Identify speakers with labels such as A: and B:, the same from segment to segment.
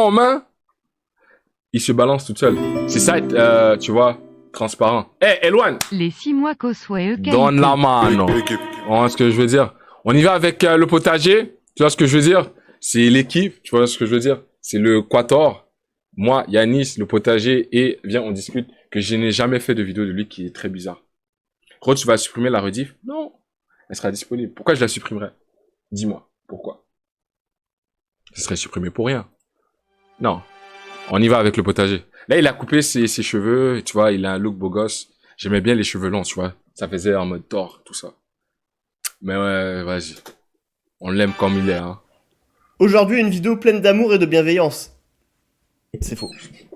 A: en main, il se balance tout seul. C'est ça, tu vois, transparent. Elwan!
B: Les 6 mois qu'Osway
A: Donne la mano. Ce que je veux dire. On y va avec le potager. Tu vois ce que je veux dire? C'est l'équipe. Tu vois ce que je veux dire? C'est le quator. Moi, Yanis, le potager. Et viens, on discute que je n'ai jamais fait de vidéo de lui qui est très bizarre. Rod, tu vas supprimer la rediff? Non. Elle sera disponible. Pourquoi je la supprimerais? Dis-moi. Pourquoi? Ce serait supprimé pour rien. Non. On y va avec le potager. Là, il a coupé ses cheveux. Tu vois, il a un look beau gosse. J'aimais bien les cheveux longs, tu vois. Ça faisait en mode Thor, tout ça. Mais ouais, vas-y. On l'aime comme il est, hein.
C: Aujourd'hui, une vidéo pleine d'amour et de bienveillance. C'est faux.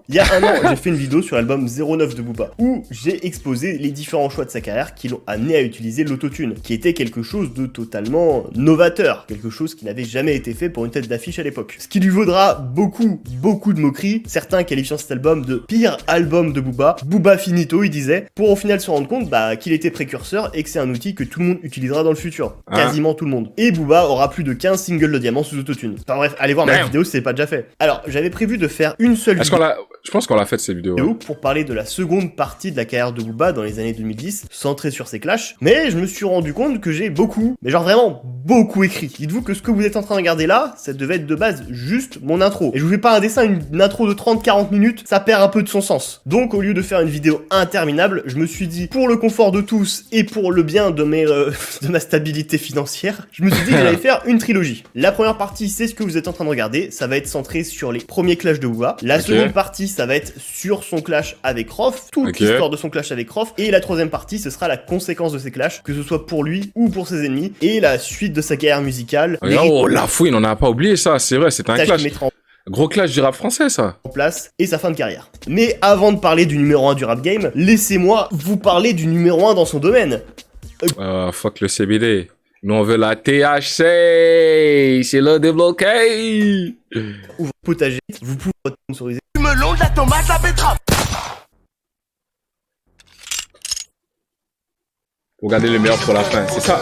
C: Il y a un an, j'ai fait une vidéo sur l'album 09 de Booba, où j'ai exposé les différents choix de sa carrière qui l'ont amené à utiliser l'autotune, qui était quelque chose de totalement novateur, quelque chose qui n'avait jamais été fait pour une tête d'affiche à l'époque. Ce qui lui vaudra beaucoup de moqueries, certains qualifiant cet album de pire album de Booba, Booba finito, il disait, pour au final se rendre compte qu'il était précurseur et que c'est un outil que tout le monde utilisera dans le futur. Quasiment tout le monde. Et Booba aura plus de 15 singles de diamant sous autotune. Enfin bref, allez voir ma vidéo si c'est pas déjà fait. Alors, j'avais prévu de faire une seule vidéo.
A: Je pense qu'on l'a fait ces vidéos. Ouais.
C: Pour parler de la seconde partie de la carrière de Booba dans les années 2010, centrée sur ses clashs. Mais je me suis rendu compte que j'ai beaucoup, mais genre vraiment beaucoup écrit. Dites-vous que ce que vous êtes en train de regarder là, ça devait être de base juste mon intro. Et je vous fais pas un dessin, une intro de 30-40 minutes, ça perd un peu de son sens. Donc au lieu de faire une vidéo interminable, je me suis dit, pour le confort de tous et pour le bien de ma stabilité financière, je me suis dit que j'allais faire une trilogie. La première partie, c'est ce que vous êtes en train de regarder, ça va être centré sur les premiers clashs de Booba. La seconde partie, ça va être sur son clash avec Rof, toute l'histoire de son clash avec Rof, et la troisième partie, ce sera la conséquence de ses clashs, que ce soit pour lui ou pour ses ennemis, et la suite de sa carrière musicale.
A: Oh, la fouine, on n'a pas oublié ça, c'est vrai, c'est un clash. Gros clash du rap français, ça.
C: En place, et sa fin de carrière. Mais avant de parler du numéro 1 du rap game, laissez-moi vous parler du numéro 1 dans son domaine.
A: Fuck le CBD. Nous, on veut la THC, c'est le débloqué.
C: Ou potager, vous pouvez sponsoriser.
D: Du melon, de la tomate, la betterave.
A: Regardez le meilleur pour la fin, c'est ça.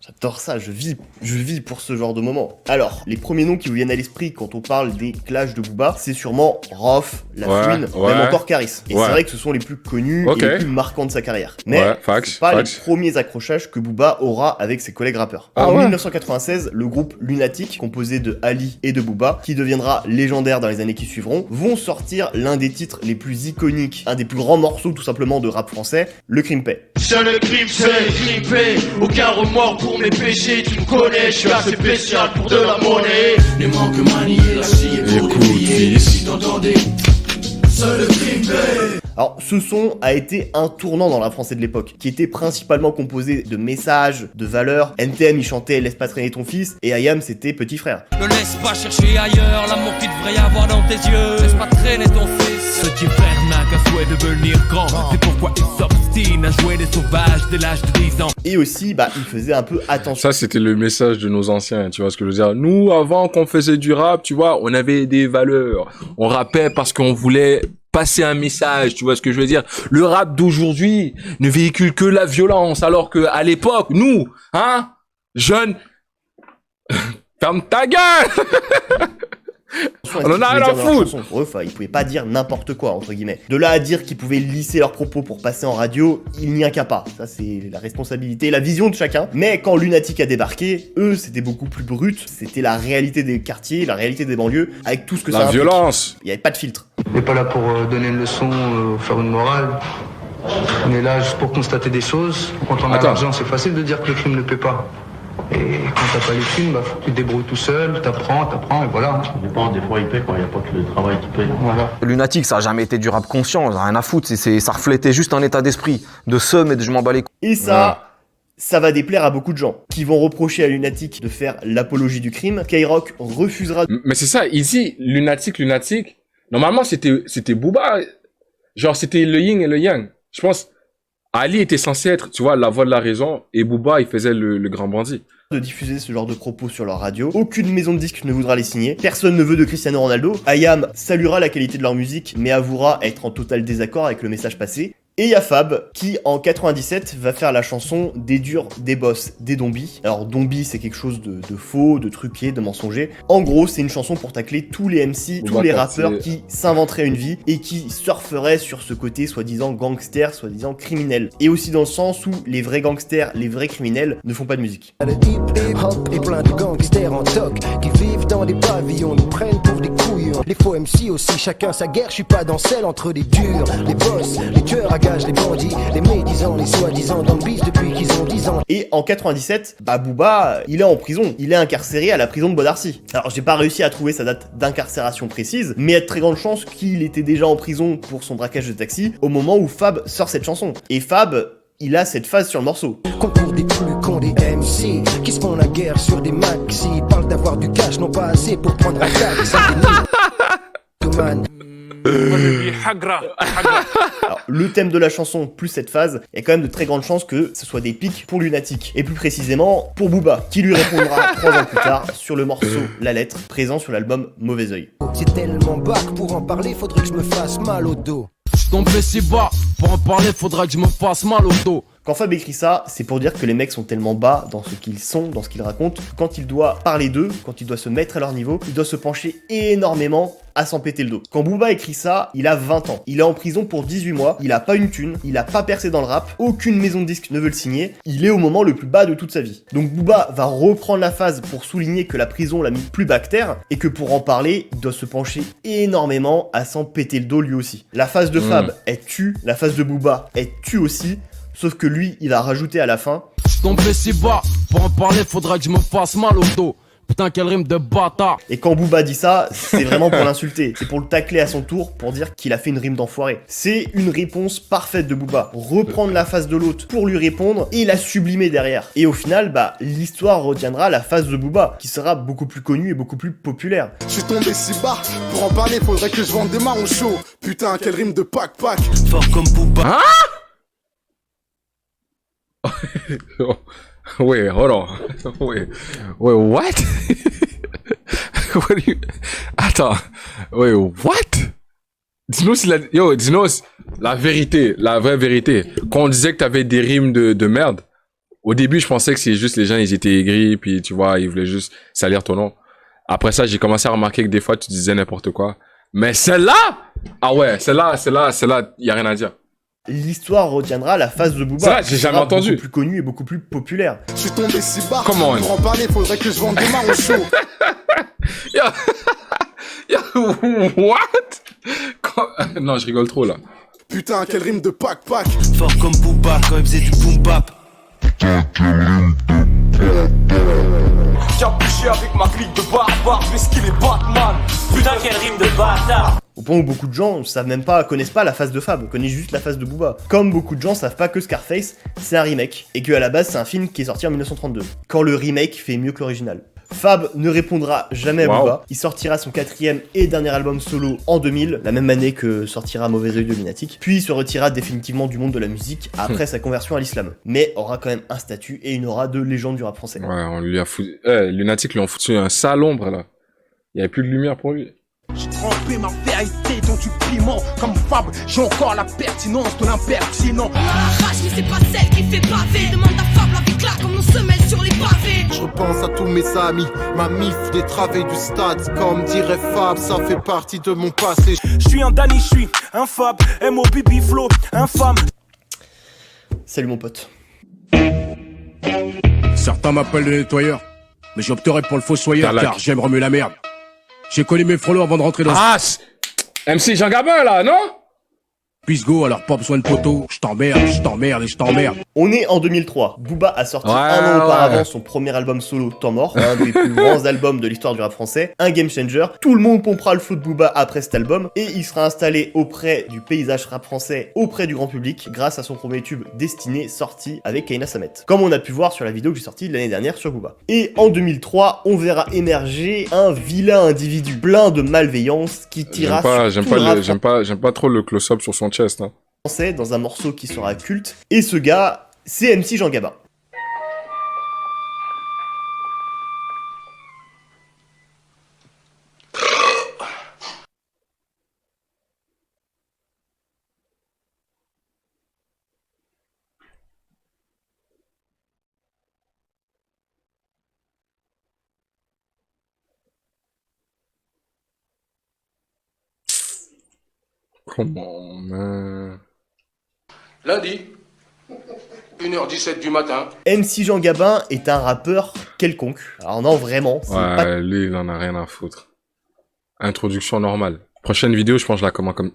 C: J'adore ça, je vis pour ce genre de moment. Alors, les premiers noms qui vous viennent à l'esprit quand on parle des clashs de Booba, c'est sûrement Rof, La Fouine, même encore Caris. Et c'est vrai que ce sont les plus connus et les plus marquants de sa carrière. Mais c'est pas les premiers accrochages que Booba aura avec ses collègues rappeurs. En 1996, le groupe Lunatic, composé de Ali et de Booba, qui deviendra légendaire dans les années qui suivront, vont sortir l'un des titres les plus iconiques, un des plus grands morceaux tout simplement de rap français, le Crime Paix.
D: Seul le crime paix, aucun remords pour mes péchés, tu me connais, je suis assez spécial pour de la monnaie. Les manques manier la scie et pour oublier, si t'entendais, seul le crime paix.
C: Alors, ce son a été un tournant dans la français de l'époque, qui était principalement composé de messages, de valeurs. NTM, il chantait « Laisse pas traîner ton fils » et IAM, c'était « Petit frère ».
E: Ne laisse pas chercher ailleurs l'amour qu'il devrait y avoir dans tes yeux. Laisse pas traîner ton fils. Petit frère n'a qu'un souhait de devenir grand. C'est pourquoi il s'obstine à jouer les sauvages dès l'âge de 10 ans.
C: Et aussi, il faisait un peu attention.
A: Ça, c'était le message de nos anciens, tu vois ce que je veux dire. Nous, avant qu'on faisait du rap, tu vois, on avait des valeurs. On rappait parce qu'on voulait passer un message, tu vois ce que je veux dire. Le rap d'aujourd'hui ne véhicule que la violence, alors que à l'époque, nous, jeunes, ferme ta gueule. On en a rien à foutre.
C: Ils pouvaient pas dire n'importe quoi, entre guillemets. De là à dire qu'ils pouvaient lisser leurs propos pour passer en radio, il n'y a qu'à pas. Ça, c'est la responsabilité, la vision de chacun. Mais quand Lunatic a débarqué, eux, c'était beaucoup plus brut. C'était la réalité des quartiers, la réalité des banlieues, avec tout ce que ça implique.
A: La violence.
C: Il n'y avait pas de filtre.
F: On n'est pas là pour donner une leçon, faire une morale. On est là juste pour constater des choses. Quand on a l'argent, c'est facile de dire que le crime ne paie pas. Et quand t'as pas les films, tu te débrouilles tout seul, t'apprends, et voilà.
G: Ça dépend, des fois il paie quand il n'y a pas que le travail qui paie.
F: Voilà.
H: Lunatic, ça a jamais été du rap conscient, rien à foutre, ça reflétait juste un état d'esprit, de seum et de je m'en bats les couilles.
C: Et ça va déplaire à beaucoup de gens, qui vont reprocher à Lunatic de faire l'apologie du crime. Skyrock refusera...
A: Mais c'est ça, ici, Lunatic, normalement c'était Booba, genre c'était le yin et le yang. Je pense, Ali était censé être, tu vois, la voix de la raison, et Booba, il faisait le grand bandit.
C: De diffuser ce genre de propos sur leur radio. Aucune maison de disques ne voudra les signer. Personne ne veut de Cristiano Ronaldo. IAM saluera la qualité de leur musique, mais avouera être en total désaccord avec le message passé. Et il y a Fab qui en 97 va faire la chanson Des durs, des boss, des zombies. Alors Zombie c'est quelque chose de faux, de truqué, de mensonger. En gros c'est une chanson pour tacler tous les MC, tous les rappeurs qui s'inventeraient une vie et qui surferaient sur ce côté soi-disant gangster, soi-disant criminel. Et aussi dans le sens où les vrais gangsters, les vrais criminels ne font pas de musique.
B: Le hip-hop et plein de gangsters en toc qui vivent dans des pavillons, nous prennent pour des couillons. Les faux MC aussi, chacun sa guerre, je suis pas dans celle entre les durs, les boss, les tueurs à gages, les bandits, les médisants, les soi-disant dans le bis depuis qu'ils ont 10 ans.
C: Et en 97, Booba, il est en prison, il est incarcéré à la prison de Bois d'Arcy. Alors j'ai pas réussi à trouver sa date d'incarcération précise, mais il y a de très grandes chances qu'il était déjà en prison pour son braquage de taxi au moment où Fab sort cette chanson. Et Fab, il a cette phase sur le morceau.
B: Concours des plus cons des MC qui se font la guerre sur des maxi. Ils parlent d'avoir du cash, non pas assez pour prendre un taxi.
C: Alors, le thème de la chanson plus cette phase, il y a quand même de très grandes chances que ce soit des pics pour Lunatic. Et plus précisément pour Booba, qui lui répondra 3 ans plus tard sur le morceau La Lettre, présent sur l'album Mauvais Oeil.
B: C'est tellement bac pour en parler, faudrait que je me fasse mal au dos.
E: Tombé si bas, pour en parler, faudrait que je me fasse mal au dos.
C: Quand Fab écrit ça, c'est pour dire que les mecs sont tellement bas dans ce qu'ils sont, dans ce qu'ils racontent, que quand il doit parler d'eux, quand il doit se mettre à leur niveau, il doit se pencher énormément à s'en péter le dos. Quand Booba écrit ça, il a 20 ans. Il est en prison pour 18 mois, il a pas une thune, il a pas percé dans le rap, aucune maison de disques ne veut le signer, il est au moment le plus bas de toute sa vie. Donc Booba va reprendre la phase pour souligner que la prison l'a mis plus bas que terre, et que pour en parler, il doit se pencher énormément à s'en péter le dos lui aussi. La phase de Fab, elle tue, la phase de Booba, elle tue aussi, sauf que lui, il a rajouté à la fin.
E: Tombé si bas, pour en parler, faudrait que je me fasse mal au dos. Putain, quelle rime de bâtard.
C: Et quand Booba dit ça, c'est vraiment pour l'insulter. C'est pour le tacler à son tour, pour dire qu'il a fait une rime d'enfoiré. C'est une réponse parfaite de Booba. Reprendre la phase de l'autre pour lui répondre et la sublimer derrière. Et au final, l'histoire retiendra la phase de Booba, qui sera beaucoup plus connue et beaucoup plus populaire.
I: Je suis tombé si bas, pour en parler, faudrait que je vende des marrons chauds. Putain, quelle rime de pack-pack.
E: Fort comme Booba.
A: Wait, hold on. Wait, what? What do you... Attends. Wait, what? Dis-nous si dis-nous la vérité, la vraie vérité. Quand on disait que t'avais des rimes de merde, au début, je pensais que c'est juste les gens, ils étaient aigris, puis tu vois, ils voulaient juste salir ton nom. Après ça, j'ai commencé à remarquer que des fois, tu disais n'importe quoi. Mais celle-là! Ah ouais, celle-là, y a rien à dire.
C: L'histoire retiendra la phase de Booba.
A: Ça, j'ai jamais entendu.
C: Beaucoup plus connue et beaucoup plus populaire.
I: Je suis tombé si bas,
A: Comment
I: pour en parler, faudrait que je vende des marrons chauds.
A: What? Non, je rigole trop là.
I: Putain, quelle rime de pack-pack.
E: Fort comme Booba quand il faisait du boom bap.
D: J'ai bouché avec ma clique de barbares, je vais skiller Batman. Putain, quelle rime de bâtard.
C: Au point où beaucoup de gens connaissent pas la phase de Fab, connaissent juste la phase de Booba. Comme beaucoup de gens savent pas que Scarface, c'est un remake, et que à la base c'est un film qui est sorti en 1932, quand le remake fait mieux que l'original. Fab ne répondra jamais à Booba, il sortira son 4e et dernier album solo en 2000, la même année que sortira Mauvais Oeil de Lunatic, puis il se retirera définitivement du monde de la musique après sa conversion à l'islam, mais aura quand même un statut et une aura de légende du rap français.
A: Ouais, on lui a foutu... Lunatic lui ont foutu un sale ombre là. Il y avait plus de lumière pour lui.
D: J'ai trempé ma vérité dans du piment. Comme Fab, j'ai encore la pertinence de l'impertinent.
J: On arrache, mais c'est pas celle qui fait baver. Demande à Fab avec là comme on se mêle sur les pavés.
I: Je repense à tous mes amis, ma mif des travées du stade. Comme dirait Fab, ça fait partie de mon passé.
D: Je suis un Danny, je suis un Fab, M.O.B.B. Flow, infâme.
C: Salut mon pote.
K: Certains m'appellent le nettoyeur, mais j'opterai pour le fossoyeur car j'aime remuer la merde. J'ai connu mes frolos avant de rentrer dans
A: MC Jean Gabin là, non?
K: Pisgo, alors pas besoin de poteau. Je t'emmerde et je t'emmerde.
C: On est en 2003. Booba a sorti un an auparavant son premier album solo, Temps Mort, un des plus grands albums de l'histoire du rap français, un game changer. Tout le monde pompera le flow de Booba après cet album et il sera installé auprès du paysage rap français, auprès du grand public, grâce à son premier tube Destiné, sorti avec Kaina Samet. Comme on a pu voir sur la vidéo que j'ai sortie l'année dernière sur Booba. Et en 2003, on verra émerger un vilain individu plein de malveillance qui tirera
A: J'aime pas trop le close-up sur son chest, hein.
C: Dans un morceau qui sera culte, et ce gars, c'est MC Jean Gabin.
A: Comment, man?
K: Lundi, 1h17 du matin.
C: MC Jean Gabin est un rappeur quelconque. Alors non, vraiment, c'est
A: Ouais,
C: pas...
A: lui, il en a rien à foutre. Introduction normale. Prochaine vidéo, je pense que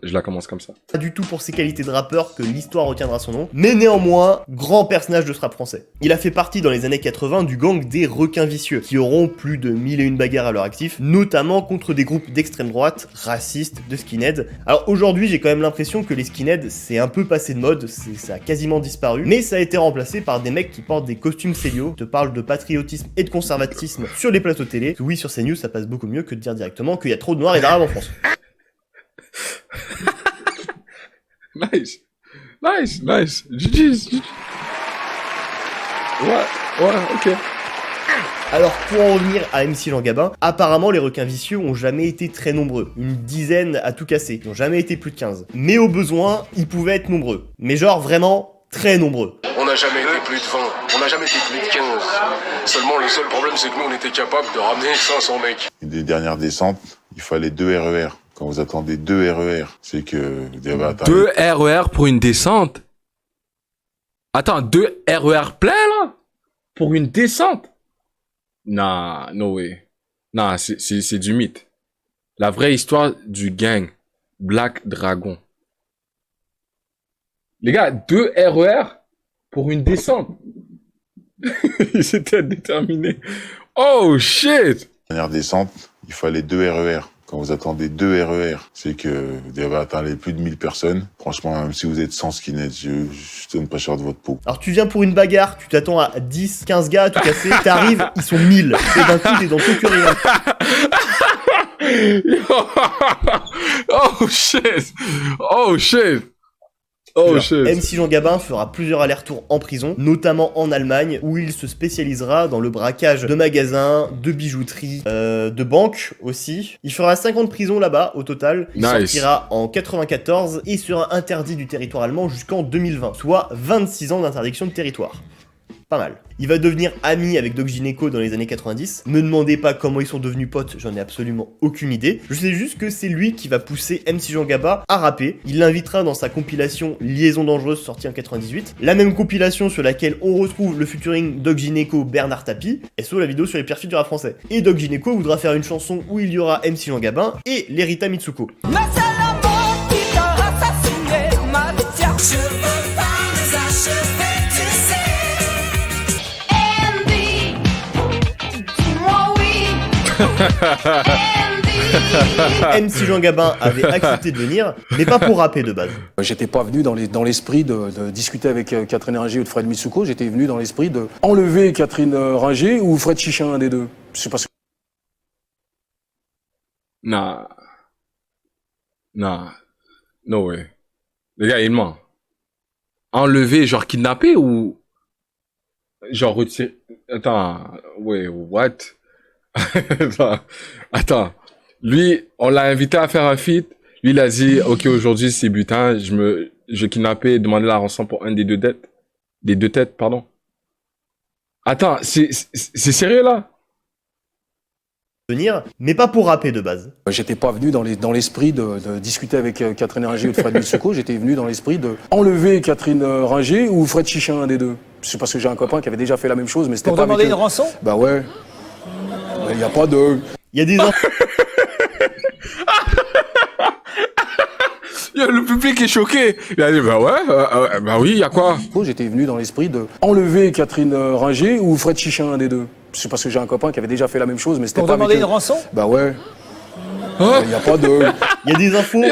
A: je la commence comme ça.
C: Pas du tout pour ses qualités de rappeur que l'histoire retiendra son nom, mais néanmoins, grand personnage de ce rap français. Il a fait partie dans les années 80 du gang des requins vicieux, qui auront plus de 1001 bagarres à leur actif, notamment contre des groupes d'extrême droite, racistes, de skinheads. Alors aujourd'hui, j'ai quand même l'impression que les skinheads, c'est un peu passé de mode, ça a quasiment disparu, mais ça a été remplacé par des mecs qui portent des costumes Célio, te parlent de patriotisme et de conservatisme sur les plateaux télé. Oui, sur CNews, ça passe beaucoup mieux que de dire directement qu'il y a trop de noirs et d'arabes en France.
A: Nice. GG's. Ouais, ok.
C: Alors pour en revenir à MC Jean Gabin, apparemment les requins vicieux ont jamais été très nombreux, une dizaine à tout casser, ils ont jamais été plus de 15. Mais au besoin, ils pouvaient être nombreux, mais genre vraiment très nombreux.
K: On n'a jamais été plus de 20, on n'a jamais été plus de 15. Seulement le seul problème c'est que nous on était capable de ramener 500 mecs.
L: Des dernières descentes, il fallait 2 RER. Quand vous attendez 2 RER, c'est que vous devez attendre...
A: 2 RER pour une descente? Attends, 2 RER plein là? Pour une descente? Nah, no way. Nah, c'est du mythe. La vraie histoire du gang Black Dragon. Les gars, 2 RER pour une descente. Ils étaient déterminés. Oh shit!
L: Dernière descente, il fallait 2 RER. Quand vous attendez 2 RER, c'est que vous devez atteindre plus de 1000 personnes. Franchement, même si vous êtes sans skinhead, je donne pas cher de votre peau.
C: Alors tu viens pour une bagarre, tu t'attends à 10, 15 gars à tout casser, t'arrives, ils sont 1000. Et d'un coup, t'es dans Tokyo Reveal.
A: Oh shit! Oh shit! Oh shit!
C: MC Jean Gabin fera plusieurs allers-retours en prison, notamment en Allemagne, où il se spécialisera dans le braquage de magasins, de bijouterie, de banques aussi. Il fera 5 ans de prison là-bas au total. Il sortira en 94 et sera interdit du territoire allemand jusqu'en 2020, soit 26 ans d'interdiction de territoire. Pas mal. Il va devenir ami avec Doc Gynéco dans les années 90. Me demandez pas comment ils sont devenus potes, j'en ai absolument aucune idée. Je sais juste que c'est lui qui va pousser MC Jean Gabin à rapper. Il l'invitera dans sa compilation Liaison dangereuse sortie en 98. La même compilation sur laquelle on retrouve le featuring Doc Gynéco Bernard Tapie. Et sur la vidéo sur les pires feats du rap français. Et Doc Gynéco voudra faire une chanson où il y aura MC Jean Gabin et Lerita Mitsuko. MC Jean Gabin avait accepté de venir, mais pas pour rapper de base.
K: J'étais pas venu dans l'esprit de discuter avec Catherine Ringer ou de Fred Mitsuko, j'étais venu dans l'esprit de enlever Catherine Ringer ou Fred Chichin, un des deux. C'est parce que...
A: Nah. No way. Les gars, il ment. Enlever, genre kidnapper ou... Genre retirer... Attends, ouais, what? Attends. Lui, on l'a invité à faire un feat. Lui, il a dit, ok, aujourd'hui, c'est butin. Je kidnappais et demandais la rançon pour un des deux têtes. Des deux têtes, pardon. Attends, c'est sérieux, là?
C: Venir, mais pas pour rapper de base.
K: J'étais pas venu dans l'esprit de discuter avec Catherine Ringer ou de Fred Mitsuko, j'étais venu dans l'esprit de enlever Catherine Ringer ou Fred Chichin, un des deux. C'est parce que j'ai un copain qui avait déjà fait la même chose, mais c'était pas avec eux.
M: Pour demander une rançon?
K: Bah ouais. Il y a pas de...
C: Il y a des...
A: Le public est choqué. Il a dit, bah ouais, bah oui, il y a quoi?
K: J'étais venu dans l'esprit de enlever Catherine Ringer ou Fred Chichin, un des deux. C'est parce que j'ai un copain qui avait déjà fait la même chose, mais c'était pas avec eux.
M: Pour demander une rançon?
K: Bah ouais. Il y a pas de...
C: Il y a des infos...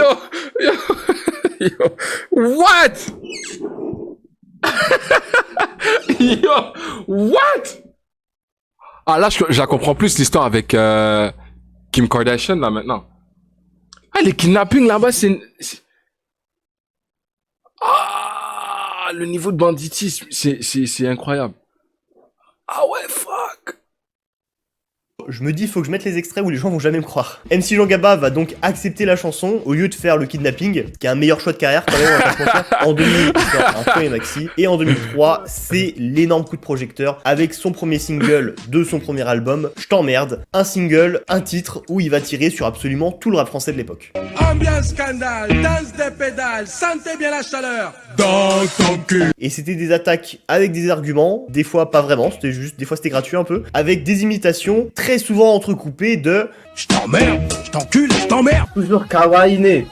A: Yo, what? Yo, what? Ah là, je la comprends plus l'histoire avec Kim Kardashian là maintenant. Ah, les kidnappings là-bas, c'est... Ah, le niveau de banditisme, c'est incroyable. Ah ouais, fuck.
C: Je me dis, faut que je mette les extraits où les gens vont jamais me croire. MC Jean Gabin va donc accepter la chanson au lieu de faire le kidnapping, qui est un meilleur choix de carrière quand même, on va pas se mentir. En 2000, il sort un premier maxi, et en 2003, c'est l'énorme coup de projecteur avec son premier single de son premier album, Je t'emmerde, un single, un titre où il va tirer sur absolument tout le rap français de l'époque.
E: Ambiance scandale, danse des pédales, sentez bien la chaleur dans ton cul.
C: Et c'était des attaques avec des arguments, des fois pas vraiment, c'était juste, des fois c'était gratuit un peu, avec des imitations très souvent entrecoupées de « Je t'emmerde, je t'encule, je t'emmerde ». Toujours kawaii,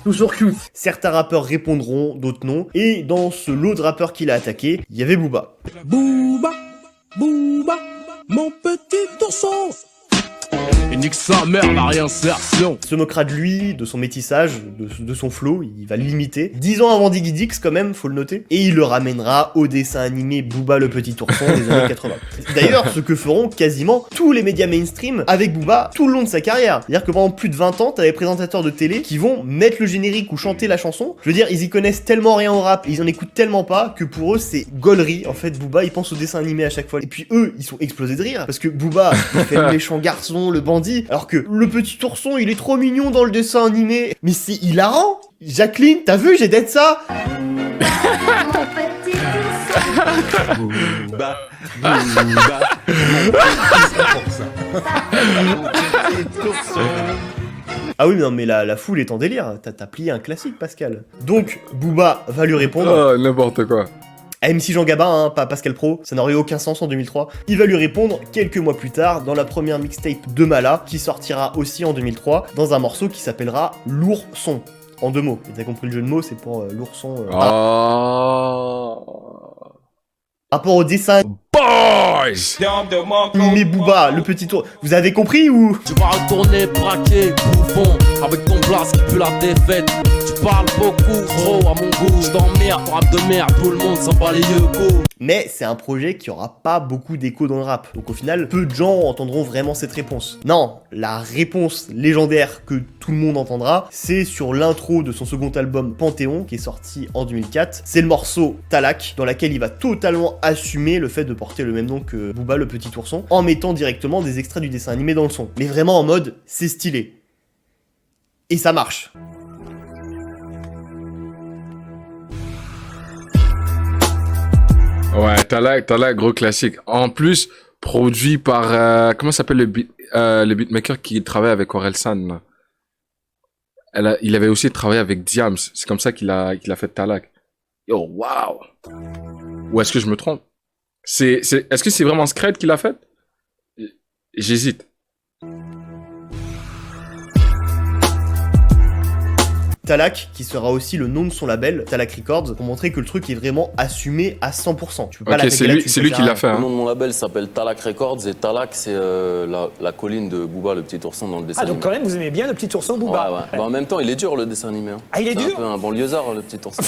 C: toujours cute. Certains rappeurs répondront, d'autres non, et dans ce lot de rappeurs qu'il a attaqué, il y avait Booba.
E: Booba, Booba, mon petit ourson. Et nique sa mère la réinsertion.
C: Se moquera de lui, de son métissage, de son flow, il va l'imiter. 10 ans avant Diggy Dix quand même, faut le noter. Et il le ramènera au dessin animé Booba le petit ourson des années 80. D'ailleurs, ce que feront quasiment tous les médias mainstream avec Booba tout le long de sa carrière. C'est-à-dire que pendant plus de 20 ans, t'as des présentateurs de télé qui vont mettre le générique ou chanter la chanson. Je veux dire, ils y connaissent tellement rien au rap, et ils en écoutent tellement pas, que pour eux c'est gaulerie. En fait, Booba, il pense au dessin animé à chaque fois. Et puis eux, ils sont explosés de rire, parce que Booba, il fait le méchant garçon, le bandit, alors que le petit ourson, il est trop mignon dans le dessin animé. Mais c'est hilarant. Jacqueline, t'as vu, j'ai d'être ça.
E: Booba, Booba,
C: Ah oui, non, mais la foule est en délire. T'as plié un classique, Pascal. Donc, Booba va lui répondre.
A: Oh, n'importe quoi.
C: MC Jean Gabin, hein, pas Pascal Pro, ça n'aurait eu aucun sens en 2003. Il va lui répondre quelques mois plus tard dans la première mixtape de Mala, qui sortira aussi en 2003, dans un morceau qui s'appellera L'Ourson. En 2 mots. Et t'as compris le jeu de mots, c'est pour l'ourson. Rapport au dessin.
A: Boys!
C: Mais Booba, le petit tour. Vous avez compris ou?
E: Tu vas retourner braquer, bouffon, avec ton blast qui pue la défaite. Tu parles beaucoup, trop à mon goût. Je t'emmerde, rap de merde, tout le monde s'en bat les yeux, go.
C: Mais c'est un projet qui aura pas beaucoup d'écho dans le rap. Donc au final, peu de gens entendront vraiment cette réponse. Non, la réponse légendaire que tout le monde entendra, c'est sur l'intro de son second album Panthéon, qui est sorti en 2004. C'est le morceau Talak, dans laquelle il va totalement assumer le fait de porter le même nom que Booba le petit ourson, en mettant directement des extraits du dessin animé dans le son. Mais vraiment en mode, c'est stylé. Et ça marche.
A: Ouais, Talak, gros classique. En plus, produit par, comment s'appelle le beatmaker qui travaille avec Orelsan, là. Il avait aussi travaillé avec Diams. C'est comme ça qu'il a fait Talak. Yo, waouh! Ou est-ce que je me trompe? Est-ce que c'est vraiment Scred qui l'a fait? J'hésite.
C: Talak, qui sera aussi le nom de son label, Talak Records, pour montrer que le truc est vraiment assumé à 100%. Tu peux pas
A: c'est lui qui l'a fait. Hein.
M: Le nom de mon label s'appelle Talak Records et Talak, c'est la colline de Booba, le petit ourson dans le dessin animé.
N: Ah, donc quand même, vous aimez bien le petit ourson Booba?
M: Ouais. Bah, en même temps, il est dur le dessin animé. Hein.
N: Ah, il est dur?
M: C'est un peu un banlieusard, le petit ourson.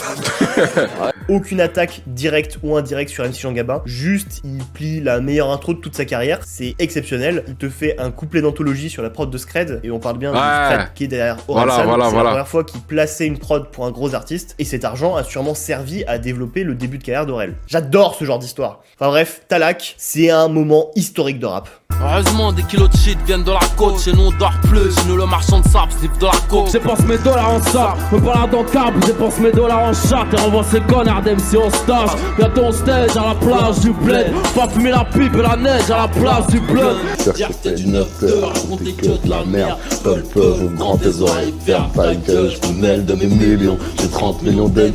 C: Ouais. Aucune attaque directe ou indirecte sur MC Jean Gabin, juste il plie la meilleure intro de toute sa carrière, c'est exceptionnel. Il te fait un couplet d'anthologie sur la prod de Scred, et on parle bien de Scred qui est derrière Orelsan. C'est la première fois qu'il plaçait une prod pour un gros artiste, et cet argent a sûrement servi à développer le début de carrière d'Aurel. J'adore ce genre d'histoire. Enfin bref, Talak, c'est un moment historique de rap.
E: Heureusement des kilos de shit viennent de la côte. Chez nous on dort plus, chez nous le marchand de sable sniff de la coke.
O: J'épense mes dollars en sable, me parle dans le câble. J'épense mes dollars en chat et renvoie ces connards d'MC au stage. Bientôt on stage à la plage du bled. Pas fumer la pipe et la neige à la place du bled.
P: Fierté du 9 heures, raconter que de la merde. Peuple, ouvre grand tes oreilles, ferme ta gueule. Je me mêle de mes millions, j'ai 30 millions d'aides.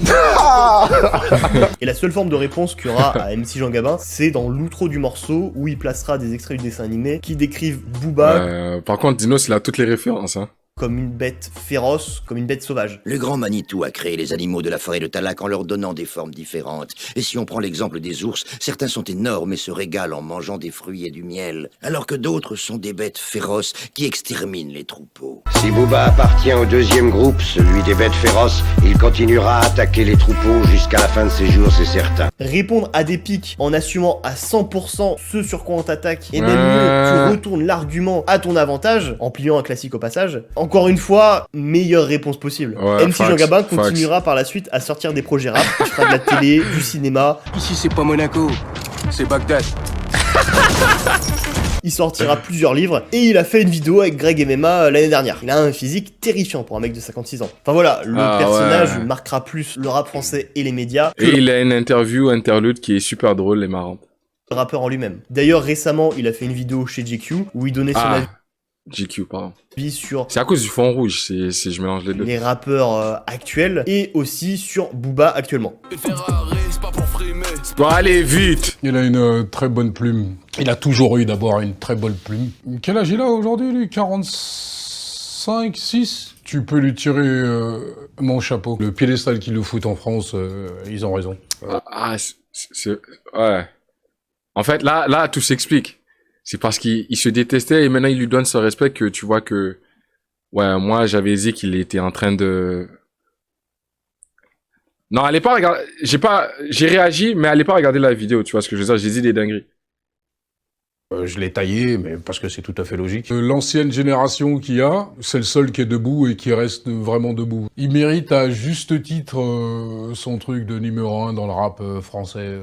C: Et la seule forme de réponse qu'il y aura à MC Jean Gabin, c'est dans l'outro du morceau où il placera des extraits du dessin animé qui décrivent Booba.
A: Par contre, Dinos, il a toutes les références. Hein.
C: Comme une bête féroce, comme une bête sauvage.
Q: Le grand Manitou a créé les animaux de la forêt de Talak en leur donnant des formes différentes. Et si on prend l'exemple des ours, certains sont énormes et se régalent en mangeant des fruits et du miel, alors que d'autres sont des bêtes féroces qui exterminent les troupeaux.
R: Si Booba appartient au deuxième groupe, celui des bêtes féroces, il continuera à attaquer les troupeaux jusqu'à la fin de ses jours, c'est certain.
C: Répondre à des pics en assumant à 100% ce sur quoi on t'attaque, et même mieux, tu retournes l'argument à ton avantage, en pliant un classique au passage. Encore une fois, meilleure réponse possible.
A: Ouais,
C: MC Jean Gabin continuera par la suite à sortir des projets rap, il fera de la télé, du cinéma.
K: Ici c'est pas Monaco, c'est Bagdad.
C: Il sortira plusieurs livres, et il a fait une vidéo avec Greg MMA l'année dernière. Il a un physique terrifiant pour un mec de 56 ans. Enfin voilà, le personnage marquera plus le rap français et les médias.
A: Et il a une interlude qui est super drôle et marrante.
C: Le rappeur en lui-même. D'ailleurs, récemment, il a fait une vidéo chez GQ où il donnait son avis
A: GQ, pardon.
C: Sur
A: c'est à cause du fond rouge, je mélange les deux.
C: Les rappeurs actuels et aussi sur Booba actuellement.
A: Bon, allez, vite.
K: Il a une très bonne plume. Il a toujours eu d'abord une très bonne plume. Quel âge il a aujourd'hui, lui? 45, 6? Tu peux lui tirer mon chapeau. Le piédestal qu'ils le foutent en France, ils ont raison.
A: Ouais. En fait, là, tout s'explique. C'est parce qu'il se détestait et maintenant il lui donne ce respect que tu vois que... Ouais, moi, j'avais dit qu'il était en train de... Non, allez pas regarder... J'ai réagi, mais allez pas regarder la vidéo, tu vois ce que je veux dire. J'ai dit des dingueries.
K: Je l'ai taillé, mais parce que c'est tout à fait logique. L'ancienne génération qu'il y a, c'est le seul qui est debout et qui reste vraiment debout. Il mérite à juste titre son truc de numéro 1 dans le rap français.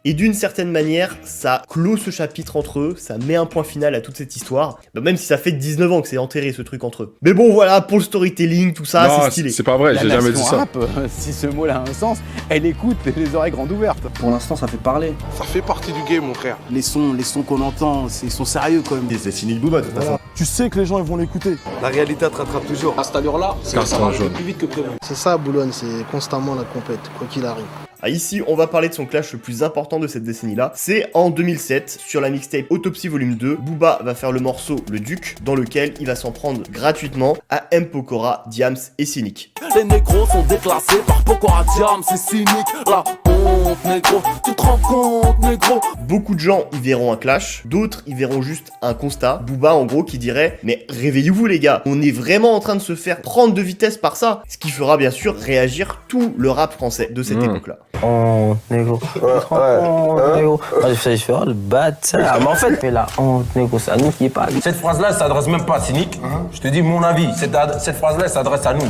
C: Et d'une certaine manière, ça clôt ce chapitre entre eux, ça met un point final à toute cette histoire, même si ça fait 19 ans que c'est enterré ce truc entre eux. Mais bon voilà, pour le storytelling, tout ça, c'est stylé.
A: C'est pas vrai, j'ai jamais dit ça.
S: Rap, si ce mot-là a un sens, elle écoute les oreilles grandes ouvertes.
T: Pour l'instant, ça fait parler.
I: Ça fait partie du game, mon frère.
T: Les sons qu'on entend, ils sont sérieux quand même.
I: C'est Cynic Booba de toute façon.
T: Tu sais que les gens ils vont l'écouter.
I: La réalité te rattrape toujours.
S: À cette allure-là, ça va plus vite que prévu.
T: C'est ça, Boulogne, c'est constamment la compète, quoi qu'il arrive.
C: Ici, on va parler de son clash le plus important de cette décennie-là. C'est en 2007, sur la mixtape Autopsy Volume 2, Booba va faire le morceau Le Duc, dans lequel il va s'en prendre gratuitement à M. Pokora, Diams et Cynic.
E: Les négros sont déclassés par Pokora, Diams, c'est Cynic. La honte, négro, tu te rends compte, négro.
C: Beaucoup de gens y verront un clash, d'autres y verront juste un constat. Booba, en gros, qui dirait « Mais réveillez-vous les gars, on est vraiment en train de se faire prendre de vitesse par ça !» Ce qui fera bien sûr réagir tout le rap français de cette époque-là.
U: Honte, négro. Honte, négro. Moi, je fais le bâtard. Mais en fait, mais la honte, négro, c'est à nous qui est pas.
V: Cette phrase-là, elle s'adresse même pas à Cynic. Je te dis mon avis. Cette phrase-là, elle s'adresse à nous.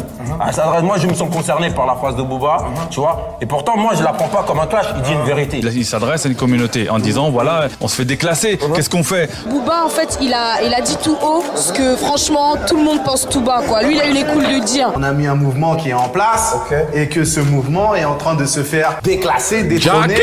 V: Moi, je me sens concerné par la phrase de Booba, tu vois. Et pourtant, moi, je la prends pas comme un clash. Il dit une vérité.
W: Il s'adresse à une communauté en disant, voilà, on se fait déclasser. Qu'est-ce qu'on fait?
J: Booba, en fait, il a dit tout haut ce que, franchement, tout le monde pense tout bas, quoi. Lui, il a eu les couilles de dire.
X: On a mis un mouvement qui est en place et que ce mouvement est en train de se faire déclasser, détrôner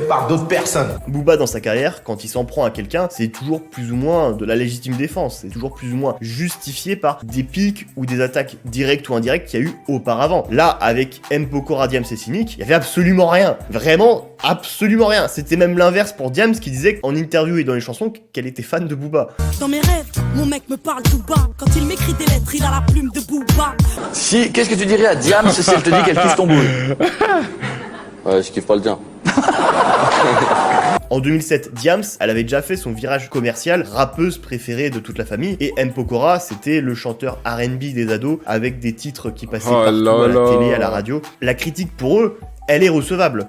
X: par d'autres personnes.
C: Booba, dans sa carrière, quand il s'en prend à quelqu'un, c'est toujours plus ou moins de la légitime défense. C'est toujours plus ou moins justifié par des pics ou des attaques directes ou indirectes qu'il y a eu auparavant. Là, avec M. Pokora, Diams et Cynic, il y avait absolument rien. Vraiment, absolument rien. C'était même l'inverse pour Diams qui disait en interview et dans les chansons qu'elle était fan de Booba.
J: Dans mes rêves, mon mec me parle tout bas. Quand il m'écrit des lettres, il a la plume de Booba.
M: Si, qu'est-ce que tu dirais à Diams si elle te dit qu'elle kiffe ton boule? Ouais, je kiffe pas le tien.
C: En 2007, Diams, elle avait déjà fait son virage commercial, rappeuse préférée de toute la famille, et M. Pokora, c'était le chanteur R&B des ados, avec des titres qui passaient partout à la télé, à la radio. La critique pour eux, elle est recevable.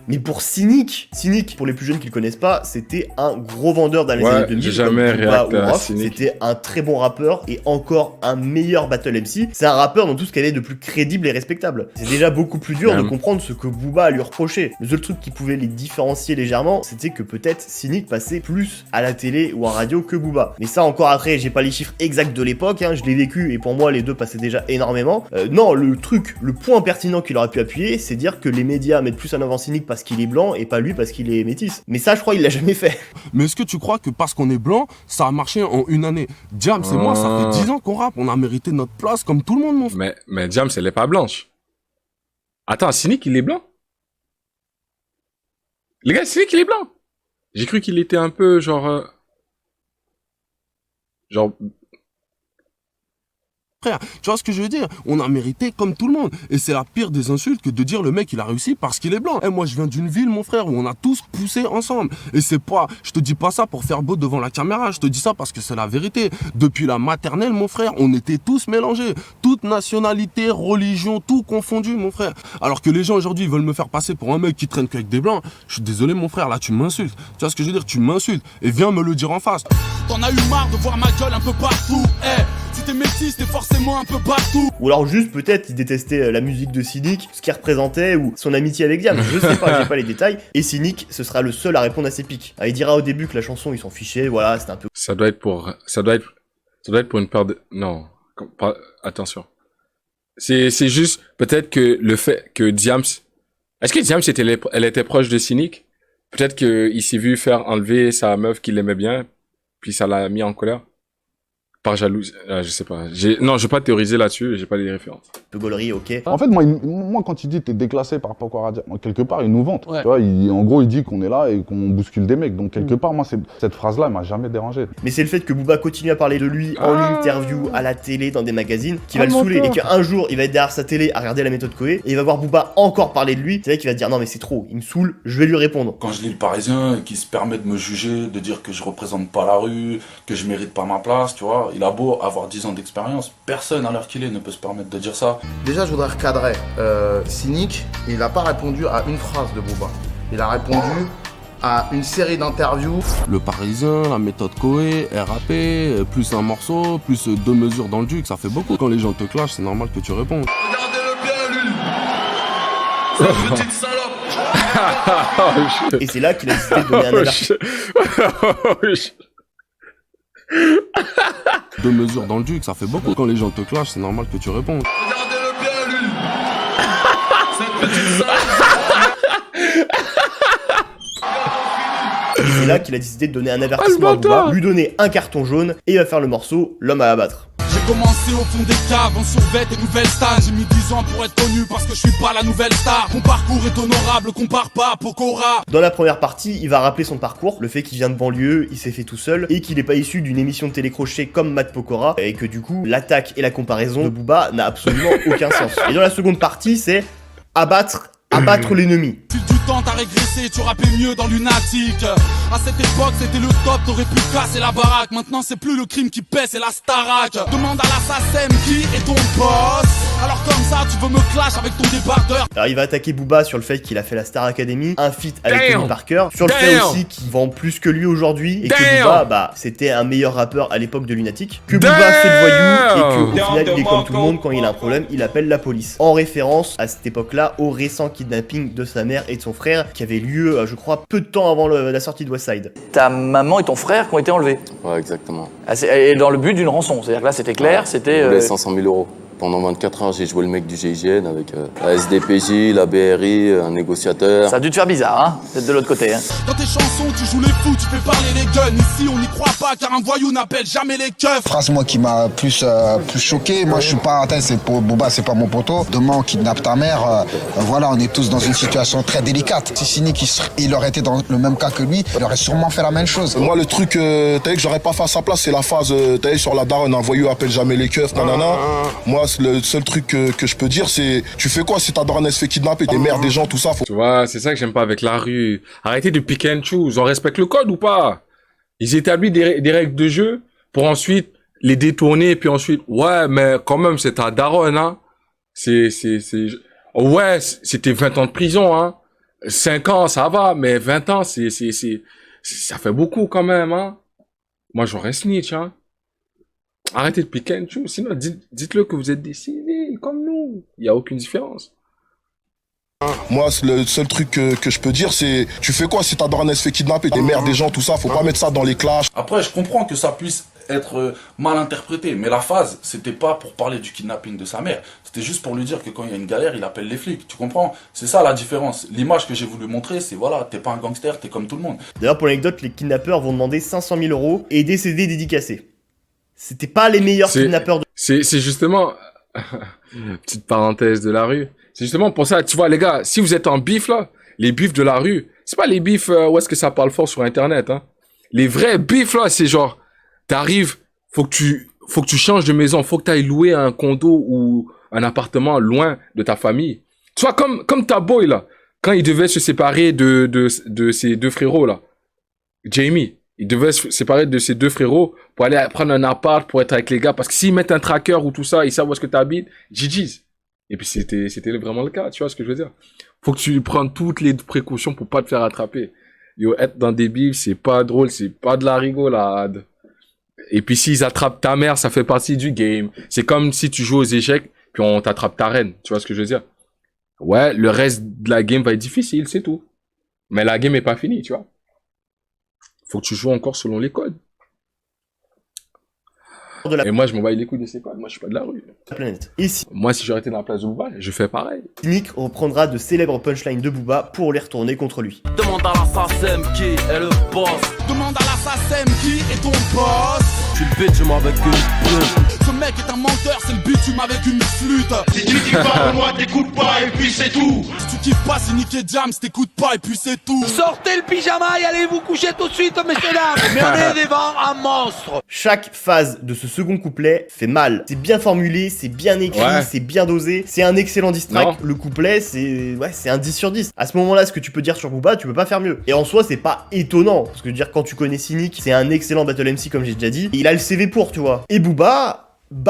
C: Mais pour Cynic, pour les plus jeunes qui le connaissent pas, c'était un gros vendeur dans les années 2000.
A: J'ai jamais réacté à Cynic.
C: C'était un très bon rappeur et encore un meilleur battle MC. C'est un rappeur dans tout ce qu'il y avait de plus crédible et respectable. C'est déjà beaucoup plus dur de comprendre ce que Booba a lui reproché. Le seul truc qui pouvait les différencier légèrement, c'était que peut-être Cynic passait plus à la télé ou en radio que Booba. Mais ça encore après, j'ai pas les chiffres exacts de l'époque, je l'ai vécu et pour moi les deux passaient déjà énormément. Non, le point pertinent qu'il aurait pu appuyer, c'est dire que les médias mettent plus en avant Cynic parce qu'il est blanc et pas lui parce qu'il est métis. Mais ça, je crois, il l'a jamais fait.
Y: Mais est-ce que tu crois que parce qu'on est blanc, ça a marché en une année? Diams et moi, ça fait 10 ans qu'on rappe, on a mérité notre place comme tout le monde, mon frère.
A: Mais Diams, elle est pas blanche. Attends, Cynic, il est blanc? Les gars, Cynic, il est blanc. J'ai cru qu'il était un peu genre...
Y: Frère, tu vois ce que je veux dire? On a mérité comme tout le monde. Et c'est la pire des insultes que de dire le mec il a réussi parce qu'il est blanc. Et moi je viens d'une ville, mon frère, où on a tous poussé ensemble. Et c'est pas, je te dis pas ça pour faire beau devant la caméra, je te dis ça parce que c'est la vérité. Depuis la maternelle, mon frère, on était tous mélangés. Toute nationalité, religion, tout confondu, mon frère. Alors que les gens aujourd'hui veulent me faire passer pour un mec qui traîne qu'avec des blancs. Je suis désolé, mon frère, là tu m'insultes. Tu vois ce que je veux dire? Tu m'insultes. Et viens me le dire en face.
E: T'en as eu marre de voir ma gueule un peu partout, Si t'es métis, t'es forcément un peu partout.
C: Ou alors juste peut-être il détestait la musique de Cynic, ce qu'il représentait ou son amitié avec Diams. Je sais pas, j'ai pas les détails. Et Cynic, ce sera le seul à répondre à ses pics. Il dira au début que la chanson, il s'en fichait, voilà, c'était un peu...
A: Ça doit être pour une paire de... Non, attention. C'est juste peut-être que le fait que Diams... Est-ce que Diams elle était proche de Cynic? Peut-être qu'il s'est vu faire enlever sa meuf qu'il aimait bien, puis ça l'a mis en colère. Par jalousie, je sais pas. Non, je vais pas théoriser là-dessus, j'ai pas les références.
C: De gaulerie, ok.
B: En fait, moi, quand il dit t'es déclassé par Pokora, quelque part, il nous vante. Ouais. Tu vois, en gros, il dit qu'on est là et qu'on bouscule des mecs. Donc, quelque part, moi, cette phrase-là, elle m'a jamais dérangé.
C: Mais c'est le fait que Booba continue à parler de lui en interview, à la télé, dans des magazines, qui va le saouler. Et qu'un jour, il va être derrière sa télé à regarder la méthode Koé, et il va voir Booba encore parler de lui. C'est là qu'il va se dire, non, mais c'est trop, il me saoule, je vais lui répondre.
D: Quand je lis le Parisien et qu'il se permet de me juger, de dire que je représente pas la rue, que je mérite pas ma place, tu vois, il a beau avoir 10 ans d'expérience, personne à l'heure qu'il est ne peut se permettre de dire ça.
X: Déjà, je voudrais recadrer. Cynique, il n'a pas répondu à une phrase de Booba. Il a répondu à une série d'interviews.
Y: Le Parisien, la méthode Koé, RAP, plus un morceau, plus 2 mesures dans le duc, ça fait beaucoup. Quand les gens te clashent, c'est normal que tu répondes.
D: Regardez-le bien, lui. Cette petite salope.
C: Et c'est là qu'il a décidé de donner un avertissement.
Y: 2 mesures dans le duc, ça fait beaucoup. Quand les gens te clashent, c'est normal que tu répondes.
D: Regardez-le bien, lui. Cette petite salope.
C: Et c'est là qu'il a décidé de donner un avertissement à Booba, lui donner un carton jaune, et il va faire le morceau L'homme à abattre.
E: J'ai commencé au fond des caves, en survêt et nouvelle star. J'ai mis 10 ans pour être connu parce que je suis pas la nouvelle star. Mon parcours est honorable, compare pas à Pokora.
C: Dans la première partie, il va rappeler son parcours, le fait qu'il vient de banlieue, il s'est fait tout seul, et qu'il n'est pas issu d'une émission de télécrochet comme Matt Pokora, et que du coup, l'attaque et la comparaison de Booba n'a absolument aucun sens. Et dans la seconde partie, c'est abattre l'ennemi.
E: Du temps t'as régressé, tu rappais mieux dans Lunatic. À cette époque c'était le top, t'aurais pu casser la baraque. Maintenant c'est plus le crime qui paie, c'est la Starac. Demande à l'assassin qui est ton boss. Alors comme ça tu veux me clash avec ton débardeur.
C: Alors il va attaquer Booba sur le fait qu'il a fait la Star Academy, un feat avec Tony Parker, sur le fait aussi qu'il vend plus que lui aujourd'hui, et que Booba, c'était un meilleur rappeur à l'époque de Lunatic, que Booba fait le voyou, et qu'au final il est comme tout le monde, quand il a un problème, il appelle la police. En référence à cette époque-là au récent kidnapping de sa mère et de son frère, qui avait lieu, je crois, peu de temps avant la sortie de Westside.
F: Ta maman et ton frère qui ont été enlevés.
M: Ouais, exactement.
F: Et dans le but d'une rançon, c'est-à-dire que là c'était clair, c'était...
M: 500 000 euros. Pendant 24 heures, j'ai joué le mec du GIGN avec la SDPJ, la BRI, un négociateur.
F: Ça a dû te faire bizarre, hein, d'être de l'autre côté. Hein.
E: Dans tes chansons, tu joues les fous, tu fais parler les guns. Ici, on n'y croit pas, car un voyou n'appelle jamais les keufs.
G: Phrase, moi, qui m'a plus choqué. Moi, je suis pas... C'est pour Booba, c'est pas mon poteau. Demain, on kidnappe ta mère. Voilà, on est tous dans une situation très délicate. Si Cynique, il aurait été dans le même cas que lui, il aurait sûrement fait la même chose.
X: Moi, le truc, t'as vu que j'aurais pas fait à sa place, c'est la phase, t'as vu, sur la daronne, un voyou appelle jamais les keufs, nanana. Moi, le seul truc que je peux dire, c'est tu fais quoi si ta daronne elle se fait kidnapper, des mères, des gens, tout ça.
A: Tu vois, c'est ça que j'aime pas avec la rue. Arrêtez de pick and choose. On respecte le code ou pas? Ils établissent des règles de jeu pour ensuite les détourner, puis ensuite, ouais, mais quand même, c'est ta daronne, hein. Ouais, c'était 20 ans de prison, hein. 5 ans, ça va, mais 20 ans, ça fait beaucoup quand même, hein. Moi, j'aurais snitch, hein. Arrêtez de pick and choose, sinon dites-le que vous êtes des civils comme nous. Il n'y a aucune différence.
X: Moi, le seul truc que je peux dire, c'est tu fais quoi si ta daronne elle se fait kidnapper, des mères, des gens, tout ça, faut pas mettre ça dans les clashs.
D: Après, je comprends que ça puisse être mal interprété, mais la phase, c'était pas pour parler du kidnapping de sa mère, c'était juste pour lui dire que quand il y a une galère, il appelle les flics, tu comprends? C'est ça la différence. L'image que j'ai voulu montrer, c'est voilà, t'es pas un gangster, t'es comme tout le monde.
C: D'ailleurs, pour l'anecdote, les kidnappeurs vont demander 500 000 € et des CD dédicacés. C'était pas les meilleurs kidnappeurs de...
A: C'est justement... Petite parenthèse de la rue. C'est justement pour ça, tu vois les gars, si vous êtes en bif là, les bifs de la rue, c'est pas les bifs où est-ce que ça parle fort sur internet, hein. Les vrais bifs là, c'est genre, t'arrives, faut que tu changes de maison, faut que t'ailles louer un condo ou un appartement loin de ta famille. Tu vois, comme ta boy là, quand il devait se séparer de ses 2 frérots là, Jamie, il devait se séparer de ses 2 frérots pour aller prendre un appart pour être avec les gars, parce que s'ils mettent un tracker ou tout ça, ils savent où est-ce que t'habites, GG's. Et puis c'était vraiment le cas, tu vois ce que je veux dire. Faut que tu prennes toutes les précautions pour pas te faire attraper. Yo, être dans des bifs, c'est pas drôle, c'est pas de la rigolade. Et puis s'ils attrapent ta mère, ça fait partie du game. C'est comme si tu joues aux échecs, puis on t'attrape ta reine, tu vois ce que je veux dire. Ouais, le reste de la game va être difficile, c'est tout. Mais la game est pas finie, tu vois. Faut que tu joues encore selon les codes. Et moi, je m'en bats les couilles de ces codes. Moi, je suis pas de la rue.
C: La planète. Ici.
A: Moi, si j'aurais été dans la place de Booba, je fais pareil.
C: Cynique reprendra de célèbres punchlines de Booba pour les retourner contre lui.
E: Demande à l'assassin qui est le boss. Demande à l'assassin qui est ton boss. tu le bitumes avec une plume. Ce mec est un menteur, c'est le bitume avec une flûte.
H: Si tu kiffes pas, moi t'écoutes pas et puis c'est tout.
E: Si tu kiffes pas, c'est niqué Jams, t'écoutes pas et puis c'est tout.
L: Sortez le pyjama et allez vous coucher tout de suite, messieurs dames. Mais on est devant un monstre.
C: Chaque phase de ce second couplet fait mal. C'est bien formulé, c'est bien écrit, c'est bien dosé. C'est un excellent diss track. Le couplet, c'est un 10 sur 10. À ce moment-là, ce que tu peux dire sur Booba, tu peux pas faire mieux. Et en soi, c'est pas étonnant. Parce que dire, quand tu connais Cynic, c'est un excellent battle MC, comme j'ai déjà dit. Et il a le CV pour, tu vois. Et Booba,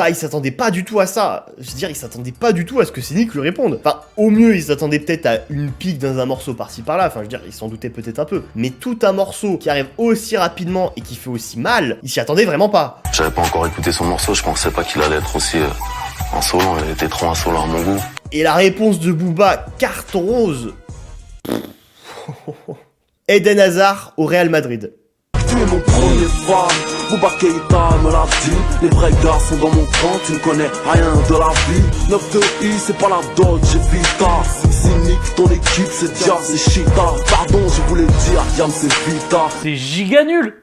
C: il s'attendait pas du tout à ça. Je veux dire, il s'attendait pas du tout à ce que Cynic lui réponde. Enfin, au mieux, il s'attendait peut-être à une pique dans un morceau par-ci par-là. Enfin, je veux dire, il s'en doutait peut-être un peu. Mais tout un morceau qui arrive aussi rapidement et qui fait aussi mal, il s'y attendait vraiment pas.
M: J'avais pas encore écouté son morceau, je pensais pas qu'il allait être aussi insolent. Il était trop insolent à mon goût.
C: Et la réponse de Booba, carton rose. Eden Hazard au Real Madrid.
L: Tu es mon premier fan, Booba Keïta me l'a dit. Les vrais gars sont dans mon camp, tu ne connais rien de la vie. 9 de I, c'est pas la Dodge Vita. Cynic, ton équipe, c'est Diam, c'est Chita. Pardon, je voulais dire Diam, c'est Vita. C'est giga nul.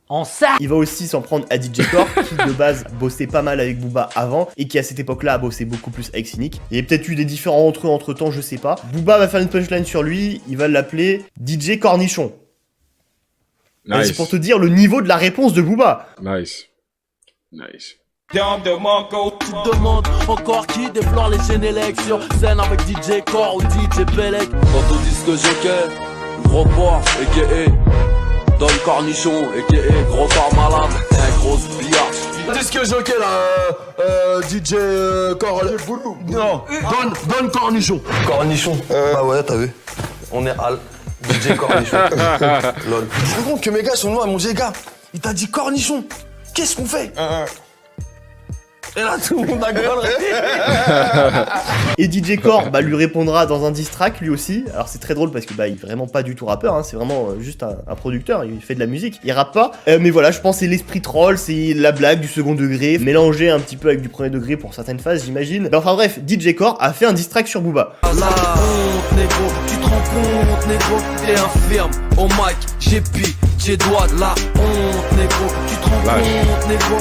L: En ça.
C: Il va aussi s'en prendre à DJ Core, qui de base bossait pas mal avec Booba avant, et qui à cette époque-là a bossé beaucoup plus avec Cynic. Il y a peut-être eu des différends entre eux entre temps, je sais pas. Booba va faire une punchline sur lui, il va l'appeler DJ Cornichon.
A: Nice.
C: C'est pour te dire le niveau de la réponse de Booba.
A: Nice.
L: Tu demandes encore qui déplore les Génélec sur scène avec DJ Core ou DJ Belek. Dans ton disque jockey, gros porc, a.k.a. Don Cornichon, a.k.a. gros corps malade, grosse biatch.
Y: Disque jockey là, DJ Core. Non, Don Cornichon.
N: Cornichon. Bah ouais, t'as vu. On est Al. DJ Cornichon. Lol. Je me rends compte que mes gars sont noirs, mon gars. Il t'a dit Cornichon. Qu'est-ce qu'on fait? Et là, tout le monde a gueulé.
C: Et DJ Core lui répondra dans un diss track lui aussi. Alors c'est très drôle parce que il est vraiment pas du tout rappeur, hein. C'est vraiment juste un producteur, il fait de la musique, il rappe pas. Mais voilà, je pense que c'est l'esprit troll, c'est la blague du second degré, mélangé un petit peu avec du premier degré pour certaines phases, j'imagine. Mais enfin bref, DJ Core a fait un diss track sur Booba.
L: La honte, négro, tu te rends compte, négro, t'es infirme, au mic, j'ai piqué tes doigts de la honte, négro, tu te rends compte, négro,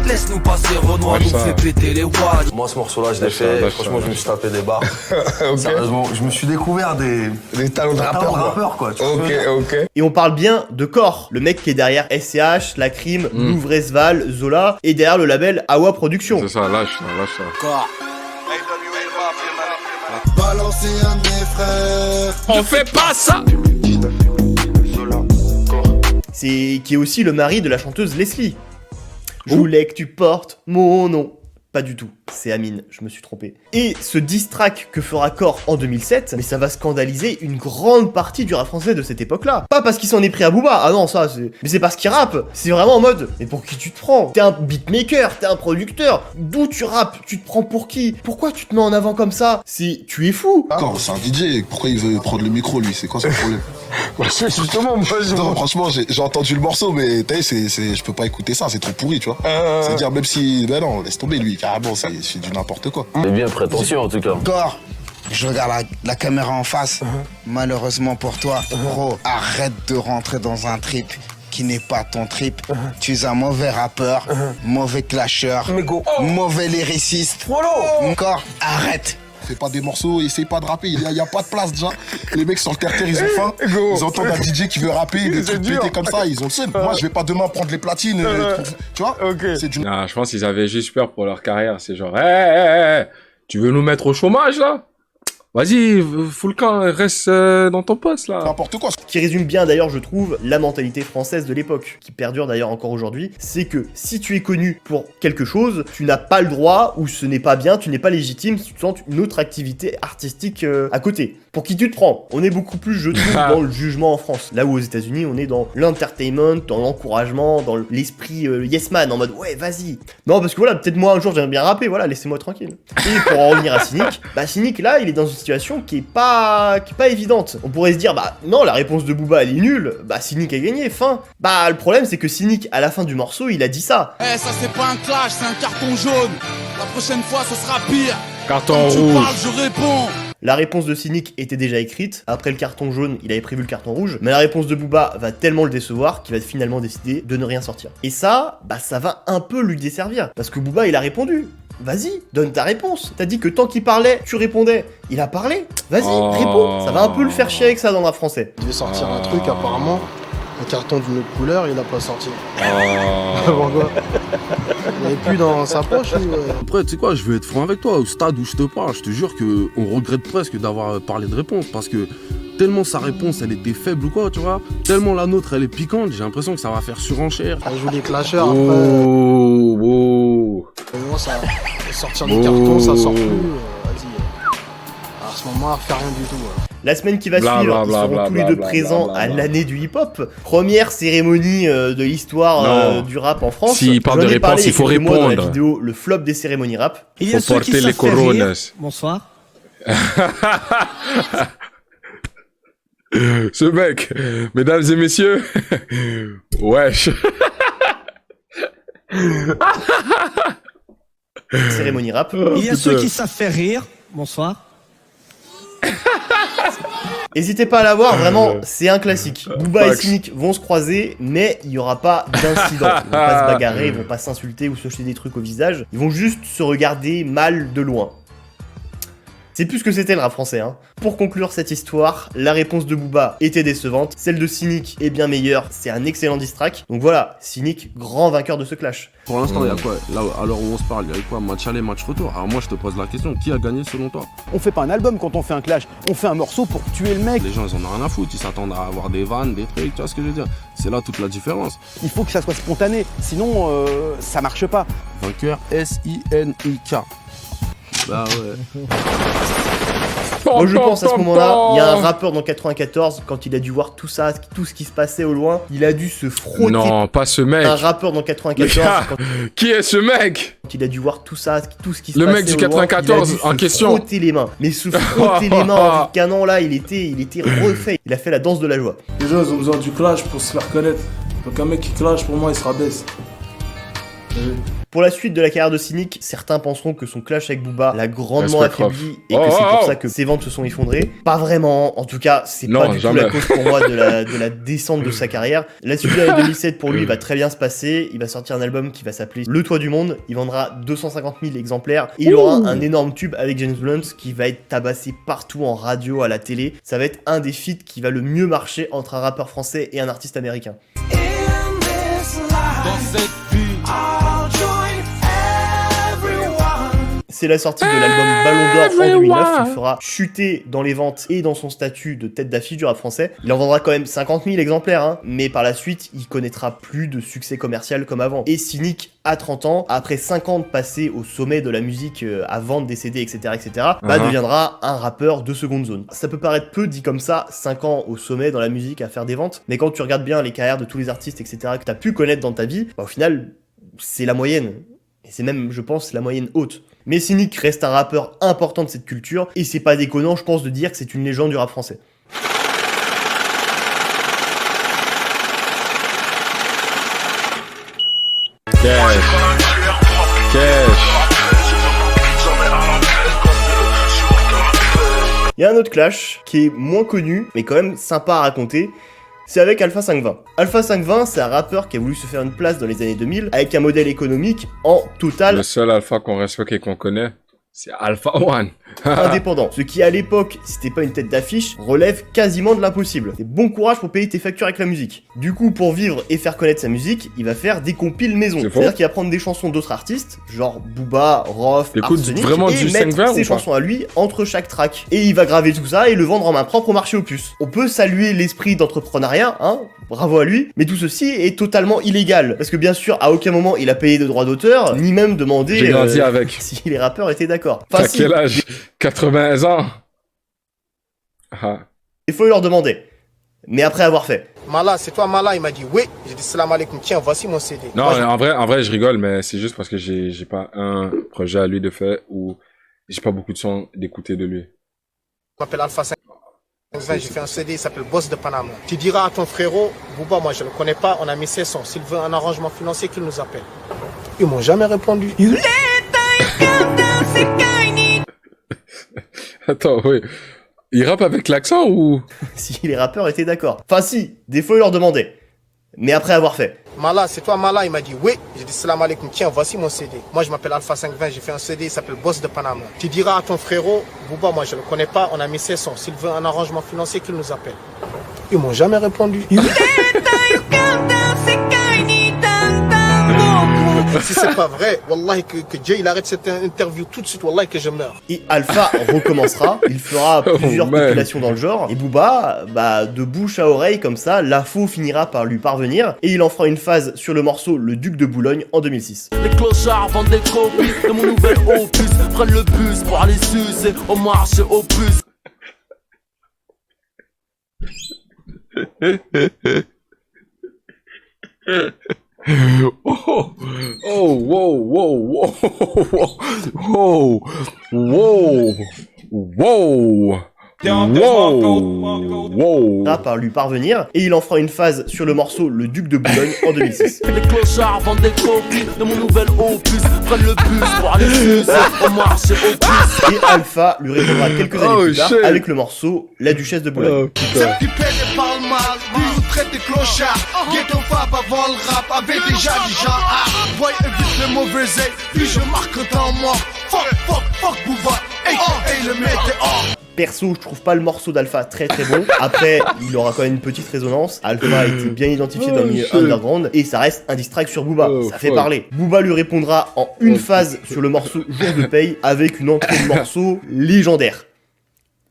L: laisse-nous passer, Renoir nous fait péter les watts.
N: Moi, ce morceau-là, je l'ai fait, franchement, je me suis tapé des barres. Sérieusement, je me suis découvert des talents de rappeur, quoi.
C: Ok. Et on parle bien de Core, le mec qui est derrière SCH, La Crime, Louvresval, Zola, et derrière le label Awa Productions.
A: C'est ça, lâche ça.
L: Core.
H: Balancer un de mes frères.
A: On fait pas ça.
C: C'est qui est aussi le mari de la chanteuse Leslie. Je voulais que tu portes mon nom. Pas du tout, c'est Amine, je me suis trompé. Et ce diss track que fera Core en 2007, mais ça va scandaliser une grande partie du rap français de cette époque-là. Pas parce qu'il s'en est pris à Booba, ah non, ça, c'est... Mais c'est parce qu'il rappe. C'est vraiment en mode, mais pour qui tu te prends? T'es un beatmaker, t'es un producteur. D'où tu rappes? Tu te prends pour qui? Pourquoi tu te mets en avant comme ça? Tu es fou.
X: Core, c'est un DJ, pourquoi il veut prendre le micro, lui? C'est quoi son problème?
N: Justement, moi,
X: non, franchement, j'ai entendu le morceau, mais t'as vu, je peux pas écouter ça, c'est trop pourri, tu vois. C'est-à-dire, même si... Ben non, laisse tomber, lui. Carrément, c'est du n'importe quoi.
N: C'est bien prétentieux en tout cas.
G: Core, je regarde la caméra en face. Malheureusement pour toi, gros, arrête de rentrer dans un trip qui n'est pas ton trip. Tu es un mauvais rappeur, mauvais clasheur, mauvais lyriciste. Core, arrête.
X: Fais pas des morceaux, essaye pas de rapper, il y a pas de place déjà. Les mecs sur le terre-terre, ils ont faim. Ils entendent un DJ qui veut rapper, des trucs pétés comme ça, ils ont le seum. Moi, je vais pas demain prendre les platines, tu vois. C'est du...
A: Non, je pense qu'ils avaient juste peur pour leur carrière. C'est genre, tu veux nous mettre au chômage là? Vas-y, fous le camp, reste dans ton poste là.
X: N'importe quoi.
C: Qui résume bien d'ailleurs, je trouve, la mentalité française de l'époque, qui perdure d'ailleurs encore aujourd'hui, c'est que si tu es connu pour quelque chose, tu n'as pas le droit, ou ce n'est pas bien, tu n'es pas légitime si tu tentes une autre activité artistique à côté. Pour qui tu te prends? On est beaucoup plus, je trouve, dans le jugement en France. Là où aux États-Unis, on est dans l'entertainment, dans l'encouragement, dans l'esprit yes man, en mode ouais, vas-y. Non, parce que voilà, peut-être moi un jour j'aimerais bien rapper, voilà, laissez-moi tranquille. Et pour en revenir à Cynic, Cynic là, il est dans une situation qui est pas évidente. On pourrait se dire, non, la réponse de Booba elle est nulle, Cynic a gagné, fin. Le problème c'est que Cynic, à la fin du morceau, il a dit ça.
E: Ça c'est pas un clash, c'est un carton jaune. La prochaine fois ce sera pire.
A: Carton
E: Quand
A: rouge.
E: tu parles, je réponds.
C: La réponse de Cynic était déjà écrite. Après le carton jaune, il avait prévu le carton rouge. Mais la réponse de Booba va tellement le décevoir qu'il va finalement décider de ne rien sortir. Et ça, bah ça va un peu lui desservir. Parce que Booba, il a répondu. Vas-y, donne ta réponse. T'as dit que tant qu'il parlait, tu répondais. Il a parlé. Vas-y, réponds. Ça va un peu le faire chier avec ça dans le rap français.
T: Il devait sortir un truc, apparemment. Un carton d'une autre couleur, il a pas sorti. Pourquoi? Il avait plus dans sa poche ou...
Y: Après, tu sais quoi, je vais être franc avec toi. Au stade où je te parle, je te jure qu'on regrette presque d'avoir parlé de réponse. Parce que tellement sa réponse, elle était faible ou quoi, tu vois. Tellement la nôtre, elle est piquante. J'ai l'impression que ça va faire surenchère.
T: Ça joue les clasheurs après. Vraiment, ça sortir du carton, ça sort plus. Vas-y. À ce moment-là, faire rien du tout.
C: La semaine qui va suivre, ils seront tous les deux présents à l'année du hip-hop. Première cérémonie de l'histoire du rap en France.
A: S'il parle de réponse, il faut répondre.
C: Dans la vidéo, le flop des cérémonies rap.
K: Il y a ceux qui savent faire rire. Bonsoir.
A: Ce mec, mesdames et messieurs, wesh.
C: Cérémonie rap.
K: Il y a ceux qui savent faire rire. Bonsoir.
C: N'hésitez pas à la voir, vraiment, c'est un classique. Booba et Cynic vont se croiser, mais il n'y aura pas d'incident. Ils vont pas se bagarrer, ils vont pas s'insulter ou se jeter des trucs au visage. Ils vont juste se regarder mal de loin. C'est plus ce que c'était le rap français, hein. Pour conclure cette histoire, la réponse de Booba était décevante, celle de Cynic est bien meilleure, c'est un excellent diss track. Donc voilà, Cynic, grand vainqueur de ce clash.
Y: Pour l'instant, il y a quoi? Là, à l'heure où on se parle, il y a quoi? Match aller, match retour. Alors moi, je te pose la question, qui a gagné selon toi?
S: On fait pas un album quand on fait un clash, on fait un morceau pour tuer le mec.
Y: Les gens, ils en ont rien à foutre, ils s'attendent à avoir des vannes, des trucs, tu vois ce que je veux dire? C'est là toute la différence.
S: Il faut que ça soit spontané, sinon ça marche pas.
Y: Vainqueur, S-I-N-I-K. Bah ouais.
C: Moi je pense à ce moment-là, il y a un rappeur dans 94, quand il a dû voir tout ça, tout ce qui se passait au loin, il a dû se frotter.
A: Non, pas ce mec.
C: Un rappeur dans 94.
A: Qui est ce mec?
C: Quand il a dû voir tout ça, tout ce qui se
A: Le
C: passait
A: mec du
C: au loin,
A: 94
C: il a dû
A: en
C: se
A: question.
C: Frotter les mains. Mais se frotter les mains en ricanant là, il était refait. Il a fait la danse de la joie.
O: Les gens ils ont besoin du clash pour se faire connaître. Donc un mec qui clash pour moi il se rabaisse.
C: Pour la suite de la carrière de Cynic, certains penseront que son clash avec Booba l'a grandement affaibli et que c'est pour ça que ses ventes se sont effondrées. Pas vraiment, en tout cas, c'est pas du tout la cause pour moi de la descente de sa carrière. La suite de l'année 2007 pour lui va très bien se passer. Il va sortir un album qui va s'appeler Le Toit du Monde. Il vendra 250 000 exemplaires et il aura un énorme tube avec James Blunt qui va être tabassé partout en radio, à la télé. Ça va être un des feats qui va le mieux marcher entre un rappeur français et un artiste américain.
E: Dans cette vie,
C: c'est la sortie de l'album Ballon d'Or en 2009, il fera chuter dans les ventes et dans son statut de tête d'affiche du rap français. Il en vendra quand même 50 000 exemplaires, hein, mais par la suite, il connaîtra plus de succès commercial comme avant. Et Cynic, à 30 ans, après 5 ans de passé au sommet de la musique à vendre des CD, etc., deviendra un rappeur de seconde zone. Ça peut paraître peu dit comme ça, 5 ans au sommet dans la musique à faire des ventes, mais quand tu regardes bien les carrières de tous les artistes, etc., que t'as pu connaître dans ta vie, bah, au final, c'est la moyenne. Et c'est même, je pense, la moyenne haute. Mais Cynic reste un rappeur important de cette culture, et c'est pas déconnant, je pense, de dire que c'est une légende du rap français. Il y a un autre clash qui est moins connu, mais quand même sympa à raconter. C'est avec Alpha 520. Alpha 520, c'est un rappeur qui a voulu se faire une place dans les années 2000 avec un modèle économique en total.
A: Le seul Alpha qu'on respecte et qu'on connaît, c'est Alpha One.
C: Indépendant. Ce qui, à l'époque, si c'était pas une tête d'affiche, relève quasiment de l'impossible. C'est bon courage pour payer tes factures avec la musique. Du coup, pour vivre et faire connaître sa musique, il va faire des compiles maison. C'est-à-dire qu'il va prendre des chansons d'autres artistes, genre Booba, Rof, Arsenic,
A: vraiment
C: et
A: du
C: mettre
A: 5-20
C: ses chansons à lui entre chaque track. Et il va graver tout ça et le vendre en main propre au marché aux puces. On peut saluer l'esprit d'entrepreneuriat, hein, bravo à lui, mais tout ceci est totalement illégal. Parce que bien sûr, à aucun moment il a payé de droits d'auteur, ni même demandé
A: J'ai grandi avec.
C: si les rappeurs étaient d'accord.
A: T'as quel âge? 80 ans.
C: Il faut leur demander. Mais après avoir fait.
T: Mala, c'est toi Mala? Il m'a dit oui. J'ai dit salam alaikum, tiens, voici mon CD.
A: Non, en vrai, je rigole, mais c'est juste parce que j'ai pas un projet à lui de faire ou j'ai pas beaucoup de sons d'écouter de lui.
T: Je m'appelle Alpha 520, j'ai fait un CD, il s'appelle Boss de Panama. Tu diras à ton frérot, Booba, moi je le connais pas, on a mis ses sons. S'il veut un arrangement financier, qu'il nous appelle. Ils m'ont jamais répondu.
A: Attends, oui. Il rappe avec l'accent ou...
C: Si les rappeurs étaient d'accord. Enfin si, des fois ils leur demandaient. Mais après avoir fait.
T: Mala, c'est toi Mala? Il m'a dit oui. J'ai dit salam alaikum, tiens, voici mon CD. Moi je m'appelle Alpha 520, j'ai fait un CD, il s'appelle Boss de Panama. Tu diras à ton frérot, Booba, moi je le connais pas, on a mis ses sons. S'il veut un arrangement financier, qu'il nous appelle. Ils m'ont jamais répondu. Si c'est pas vrai, wallahi que Jay il arrête cette interview tout de suite, wallahi que je meurs.
C: Et Alpha recommencera, il fera plusieurs compilations dans le genre, et Booba, bah de bouche à oreille comme ça, l'info finira par lui parvenir, et il en fera une phase sur le morceau Le Duc de Boulogne en 2006.
L: Les clochards vendent des copies de mon nouvel opus, prennent le bus pour aller sucer au marché au puce.
A: Oh, wow, wow, wow, wow, wow, wow.
C: Par lui parvenir, et il en fera une phase sur le morceau Le Duc de Boulogne en 2006.
L: Les clochards vendent des copies de mon nouvel opus, prennent le bus pour aller sucer au marché au puce.
C: Et Alpha lui répondra quelques années plus tard avec le morceau La Duchesse de Boulogne.
H: Celle qui paie les parle mal, lui nous traite des clochards. Ghetto Fab avant le rap avait déjà du genre A. Boy évite les mauvais ailes, puis je marque un temps mort. Fuck Booba, hey le météore.
C: Perso, je trouve pas le morceau d'Alpha très bon. Après, il aura quand même une petite résonance. Alpha a été bien identifié dans le milieu underground et ça reste un diss track sur Booba. Ça fait parler. Booba lui répondra en une phase sur le morceau Jour de paye avec une entrée de morceau légendaire.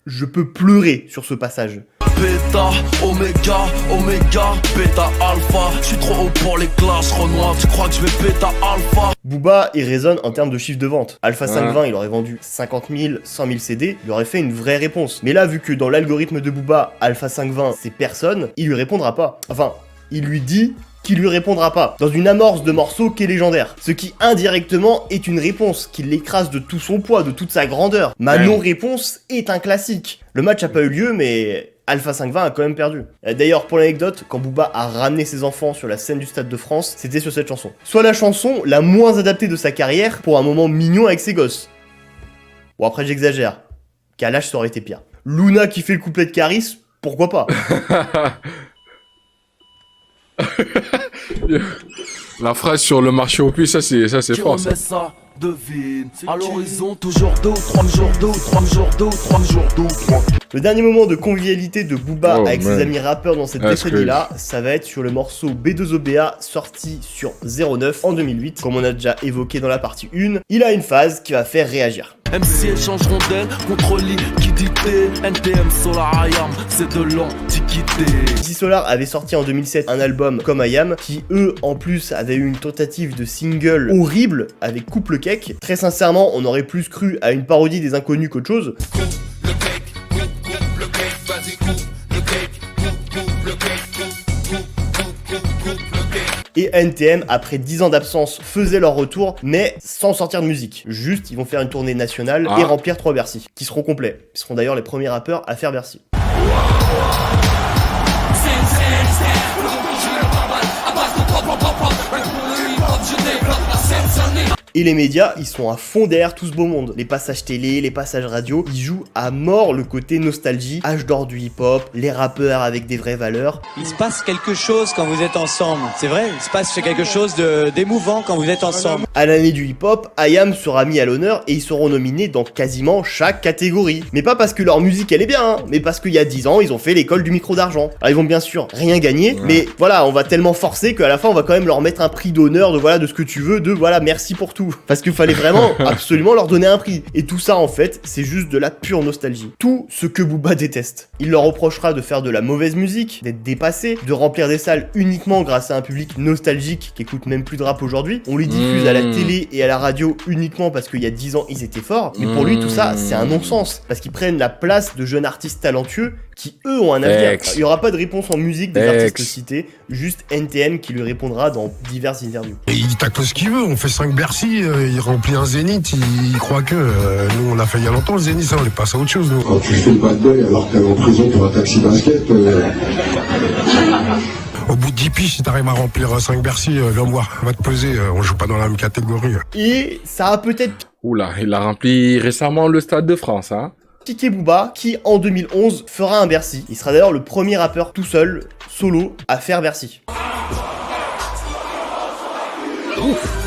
C: Je peux pleurer sur ce passage.
L: Beta, Oméga, Beta, Alpha. Je suis trop haut pour les classes, Renoir. Tu crois que je vais Beta, Alpha?
C: Booba, il résonne en termes de chiffre de vente. Alpha 520, il aurait vendu 50 000, 100 000 CD, il aurait fait une vraie réponse. Mais là, vu que dans l'algorithme de Booba, Alpha 520, c'est personne, il lui répondra pas. Enfin, il lui dit qu'il lui répondra pas, dans une amorce de morceau qui est légendaire. Ce qui, indirectement, est une réponse qui l'écrase de tout son poids, de toute sa grandeur. Ma non-réponse est un classique. Le match a pas eu lieu, mais Alpha 520 a quand même perdu. D'ailleurs, pour l'anecdote, quand Booba a ramené ses enfants sur la scène du Stade de France, c'était sur cette chanson. Soit la chanson la moins adaptée de sa carrière pour un moment mignon avec ses gosses. Bon, après j'exagère. Kalash, ça aurait été pire. Luna qui fait le couplet de Caris, pourquoi pas?
A: La phrase sur le marché au puits, ça c'est fort ça.
L: Devine, à l'horizon, toujours 2 ou 3 jours, 2 ou 3 jours, 2 ou 3 jours, 2 ou 3.
C: Le dernier moment de convivialité de Booba avec ses amis rappeurs dans cette décennie-là, ça va être sur le morceau B2OBA sorti sur 09 en 2008. Comme on a déjà évoqué dans la partie 1, il a une phase qui va faire réagir.
L: MC échangeront d'elle contre liquidité. NTM Solar IAM, c'est de l'antiquité.
C: MC Solar avait sorti en 2007 un album comme IAM qui, eux, en plus, avaient eu une tentative de single horrible avec Coupe le Cake. Très sincèrement, on aurait plus cru à une parodie des Inconnus qu'autre chose. Et NTM, après 10 ans d'absence, faisaient leur retour, mais sans sortir de musique. Juste, ils vont faire une tournée nationale et remplir 3 Bercy, qui seront complets. Ils seront d'ailleurs les premiers rappeurs à faire Bercy. Et les médias, ils sont à fond derrière tout ce beau monde. Les passages télé, les passages radio, ils jouent à mort le côté nostalgie, âge d'or du hip-hop, les rappeurs avec des vraies valeurs.
K: Il se passe quelque chose quand vous êtes ensemble. C'est vrai, il se passe quelque chose d'émouvant quand vous êtes ensemble.
C: À l'année du hip-hop, IAM sera mis à l'honneur et ils seront nominés dans quasiment chaque catégorie. Mais pas parce que leur musique elle est bien, mais parce qu'il y a 10 ans, ils ont fait l'école du micro d'argent. Alors ils vont bien sûr rien gagner, mais voilà, on va tellement forcer qu'à la fin on va quand même leur mettre un prix d'honneur de voilà de ce que tu veux, de voilà merci pour tout. Parce qu'il fallait vraiment absolument leur donner un prix. Et tout ça en fait, c'est juste de la pure nostalgie. Tout ce que Booba déteste. Il leur reprochera de faire de la mauvaise musique, d'être dépassé, de remplir des salles uniquement grâce à un public nostalgique qui écoute même plus de rap aujourd'hui. On les diffuse à la télé et à la radio uniquement parce qu'il y a 10 ans ils étaient forts. Mais pour lui tout ça c'est un non-sens. Parce qu'ils prennent la place de jeunes artistes talentueux qui eux ont un avenir. Il n'y aura pas de réponse en musique des artistes cités, juste NTM qui lui répondra dans diverses interviews.
I: Et il tacle ce qu'il veut, on fait 5 Bercy, il remplit un Zénith, il croit que nous on l'a fait il y a longtemps le Zénith, ça on est passé à autre chose nous.
H: Quand tu fais le bad boy alors que t'es en prison pour un taxi basket.
I: Au bout de 10 piges, si t'arrives à remplir 5 Bercy, viens me voir, va te peser, on joue pas dans la même catégorie.
C: Et ça a peut-être...
A: Oula, il a rempli récemment le Stade de France, hein.
C: Kike Booba, qui en 2011 fera un Bercy. Il sera d'ailleurs le premier rappeur tout seul, solo, à faire Bercy. Ouf.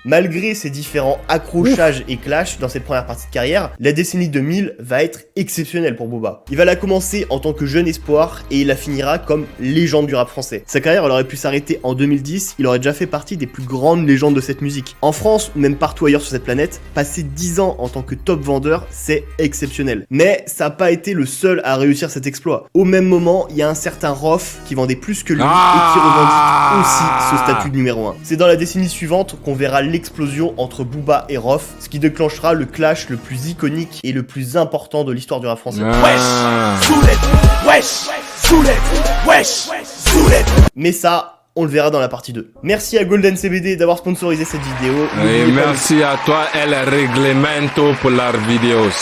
C: Malgré ces différents accrochages et clashs dans cette première partie de carrière, la décennie 2000 va être exceptionnelle pour Booba. Il va la commencer en tant que jeune espoir et il la finira comme légende du rap français. Sa carrière elle aurait pu s'arrêter en 2010, il aurait déjà fait partie des plus grandes légendes de cette musique. En France ou même partout ailleurs sur cette planète, passer 10 ans en tant que top vendeur, c'est exceptionnel. Mais ça n'a pas été le seul à réussir cet exploit. Au même moment, il y a un certain Rof qui vendait plus que lui et qui revendique aussi ce statut de numéro 1. C'est dans la décennie suivante qu'on verra l'explosion entre Booba et Rof, ce qui déclenchera le clash le plus iconique et le plus important de l'histoire du rap français. Mais ça, on le verra dans la partie 2. Merci à Golden CBD d'avoir sponsorisé cette vidéo.
A: Et merci à toi, El Reglamento, pour las vidéos.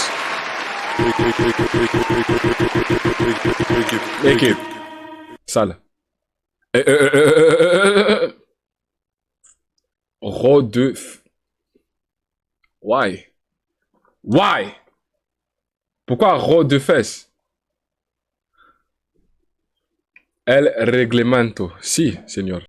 A: Équipe. Sale. Ro de... Why? Pourquoi ro de fesses? El reglamento. Si, señor.